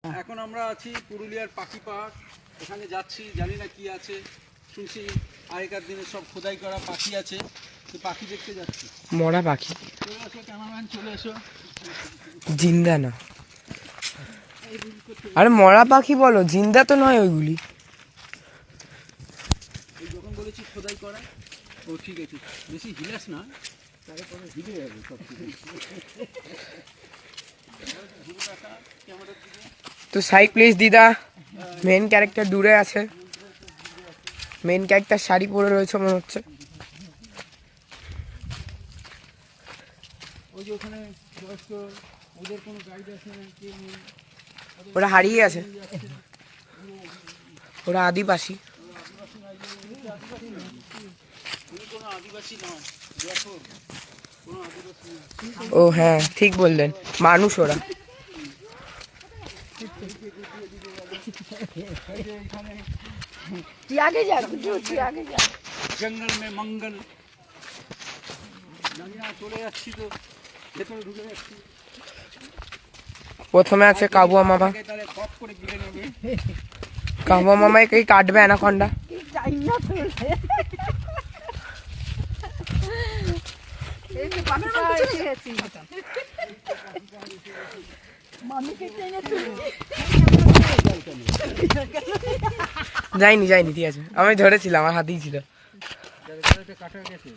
এখন আমরা আছি পুরুলিয়ার পাখি পার্ক। এখানে যাচ্ছি, জানি না কি আছে, শুনছি আগেকার দিনে সব খোদাই করা পাখি আছে, তো পাখি দেখতে যাচ্ছি। মরা পাখি, চলে এসো ক্যামেরাম্যান, চলে এসো। জিন্দা না, আরে মরা পাখি বলো, জিন্দা তো নয় ওইগুলি। এই যখন বলেছি খোদাই করা, ও ঠিক আছে, বেশি হিলাস না, তারপরে হিলে যাবে সব কিছু। তো সাইড প্লিজ দিদা, মেন ক্যারেক্টার দূরে আছে, মেন ক্যারেক্টার শাড়ি পরে রয়েছে মনে হচ্ছে। ওই যে ওখানে বয়স্ক, ওদের কোনো গাইড আছে না, কে নেই, ওরা হারিয়ে গেছে, ওরা আদিবাসী। কোনো আদিবাসী নয়, দেখো কোনো আদিবাসী নয়। ও হ্যাঁ ঠিক বললেন, মানুষ ওরা। জঙ্গল মে মঙ্গল, জানি না, চলে যাচ্ছি তো, ভেতরে ঢুকে যাচ্ছি। প্রথমে আছে কাবুয়া মামা, তাহলে খপ করে গিলে নেবে। কাবুয়া মামাই কই কাটবে অ্যানাকন্ডা। যাইনি যাইনি, ঠিক আছে, আমি ধরেছিলাম, আমার হাতেই ছিল। কাটা গেছে।